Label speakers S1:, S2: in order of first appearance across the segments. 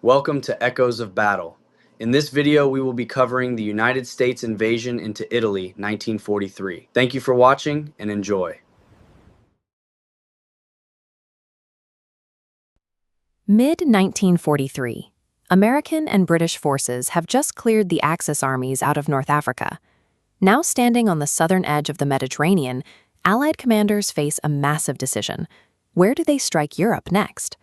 S1: Welcome to Echoes of Battle. In this video, we will be covering the United States invasion into Italy, 1943. Thank you for watching and enjoy.
S2: Mid-1943, American and British forces have just cleared the Axis armies out of North Africa. Now standing on the southern edge of the Mediterranean, Allied commanders face a massive decision. Where do they strike Europe next?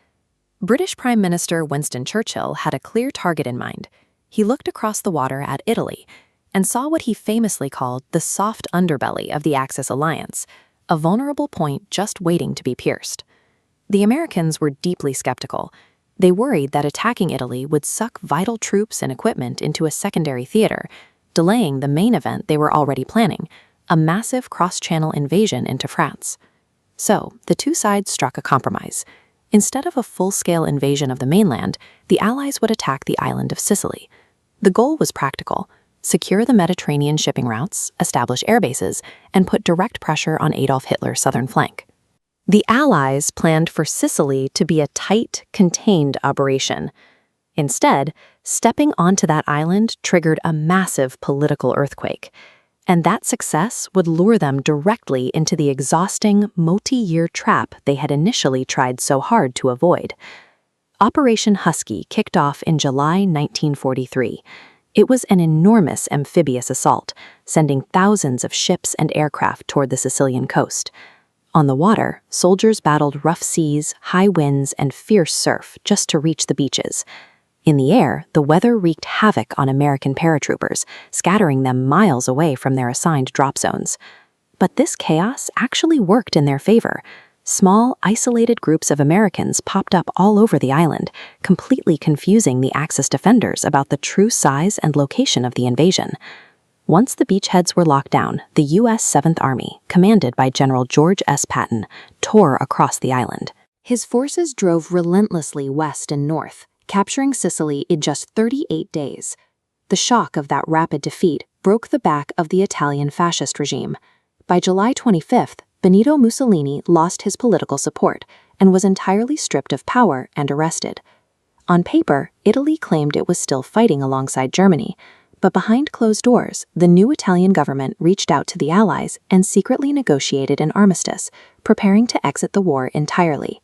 S2: British Prime Minister Winston Churchill had a clear target in mind. He looked across the water at Italy and saw what he famously called the soft underbelly of the Axis alliance, a vulnerable point just waiting to be pierced. The Americans were deeply skeptical. They worried that attacking Italy would suck vital troops and equipment into a secondary theater, delaying the main event they were already planning, a massive cross-channel invasion into France. So, the two sides struck a compromise. Instead of a full-scale invasion of the mainland, the Allies would attack the island of Sicily. The goal was practical: secure the Mediterranean shipping routes, establish air bases, and put direct pressure on Adolf Hitler's southern flank. The Allies planned for Sicily to be a tight, contained operation. Instead, stepping onto that island triggered a massive political earthquake, and that success would lure them directly into the exhausting, multi-year trap they had initially tried so hard to avoid. Operation Husky kicked off in July 1943. It was an enormous amphibious assault, sending thousands of ships and aircraft toward the Sicilian coast. On the water, soldiers battled rough seas, high winds, and fierce surf just to reach the beaches. In the air, the weather wreaked havoc on American paratroopers, scattering them miles away from their assigned drop zones. But this chaos actually worked in their favor. Small, isolated groups of Americans popped up all over the island, completely confusing the Axis defenders about the true size and location of the invasion. Once the beachheads were locked down, the U.S. 7th Army, commanded by General George S. Patton, tore across the island. His forces drove relentlessly west and north, capturing Sicily in just 38 days. The shock of that rapid defeat broke the back of the Italian fascist regime. By July 25th, Benito Mussolini lost his political support and was entirely stripped of power and arrested. On paper, Italy claimed it was still fighting alongside Germany, but behind closed doors, the new Italian government reached out to the Allies and secretly negotiated an armistice, preparing to exit the war entirely.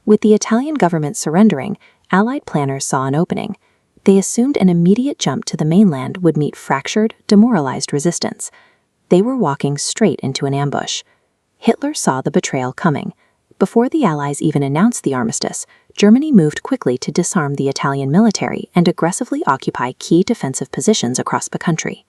S2: With the Italian government surrendering, Allied planners saw an opening. They assumed an immediate jump to the mainland would meet fractured, demoralized resistance. They were walking straight into an ambush. Hitler saw the betrayal coming. Before the Allies even announced the armistice, Germany moved quickly to disarm the Italian military and aggressively occupy key defensive positions across the country.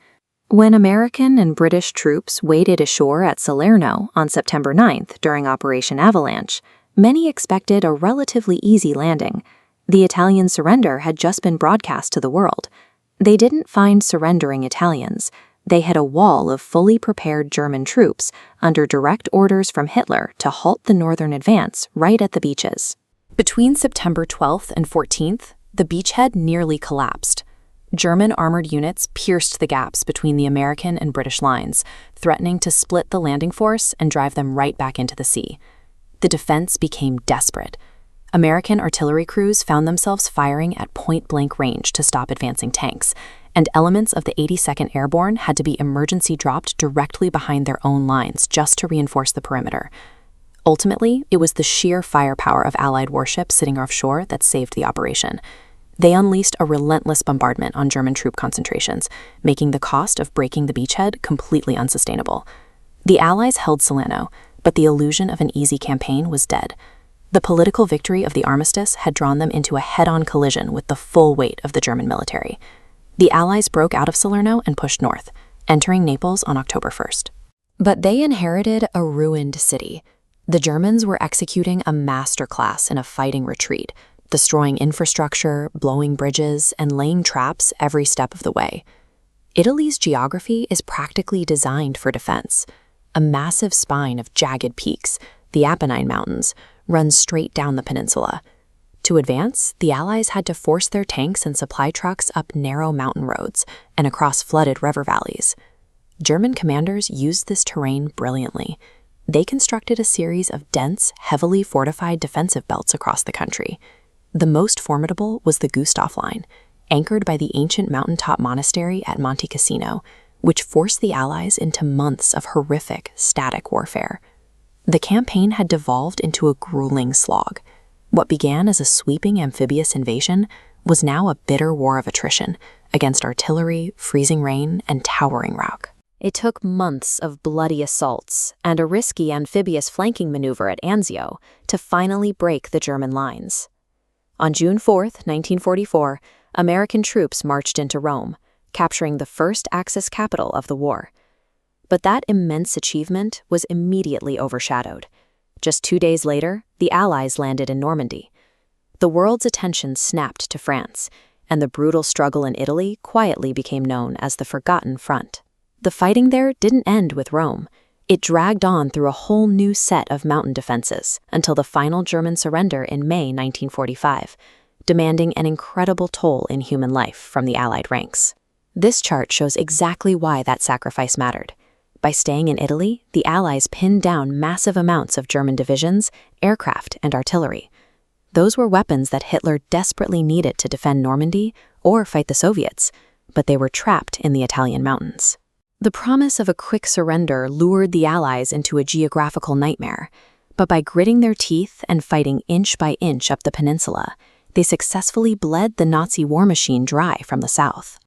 S2: When American and British troops waded ashore at Salerno on September 9th during Operation Avalanche, many expected a relatively easy landing. The Italian surrender had just been broadcast to the world. They didn't find surrendering Italians. They had a wall of fully prepared German troops under direct orders from Hitler to halt the northern advance right at the beaches. Between September 12th and 14th, the beachhead nearly collapsed. German armored units pierced the gaps between the American and British lines, threatening to split the landing force and drive them right back into the sea. The defense became desperate. American artillery crews found themselves firing at point-blank range to stop advancing tanks, and elements of the 82nd Airborne had to be emergency dropped directly behind their own lines just to reinforce the perimeter. Ultimately, it was the sheer firepower of Allied warships sitting offshore that saved the operation. They unleashed a relentless bombardment on German troop concentrations, making the cost of breaking the beachhead completely unsustainable. The Allies held Salerno, but the illusion of an easy campaign was dead. The political victory of the armistice had drawn them into a head-on collision with the full weight of the German military. The Allies broke out of Salerno and pushed north, entering Naples on October 1st. But they inherited a ruined city. The Germans were executing a masterclass in a fighting retreat, destroying infrastructure, blowing bridges, and laying traps every step of the way. Italy's geography is practically designed for defense. A massive spine of jagged peaks, the Apennine Mountains, runs straight down the peninsula. To advance, the Allies had to force their tanks and supply trucks up narrow mountain roads and across flooded river valleys. German commanders used this terrain brilliantly. They constructed a series of dense, heavily fortified defensive belts across the country. The most formidable was the Gustav Line, anchored by the ancient mountaintop monastery at Monte Cassino, which forced the Allies into months of horrific, static warfare. The campaign had devolved into a grueling slog. What began as a sweeping amphibious invasion was now a bitter war of attrition against artillery, freezing rain, and towering rock. It took months of bloody assaults and a risky amphibious flanking maneuver at Anzio to finally break the German lines. On June 4, 1944, American troops marched into Rome, capturing the first Axis capital of the war. But that immense achievement was immediately overshadowed. Just 2 days later, the Allies landed in Normandy. The world's attention snapped to France, and the brutal struggle in Italy quietly became known as the Forgotten Front. The fighting there didn't end with Rome. It dragged on through a whole new set of mountain defenses until the final German surrender in May 1945, demanding an incredible toll in human life from the Allied ranks. This chart shows exactly why that sacrifice mattered. By staying in Italy, the Allies pinned down massive amounts of German divisions, aircraft, and artillery. Those were weapons that Hitler desperately needed to defend Normandy or fight the Soviets, but they were trapped in the Italian mountains. The promise of a quick surrender lured the Allies into a geographical nightmare, but by gritting their teeth and fighting inch by inch up the peninsula, they successfully bled the Nazi war machine dry from the south.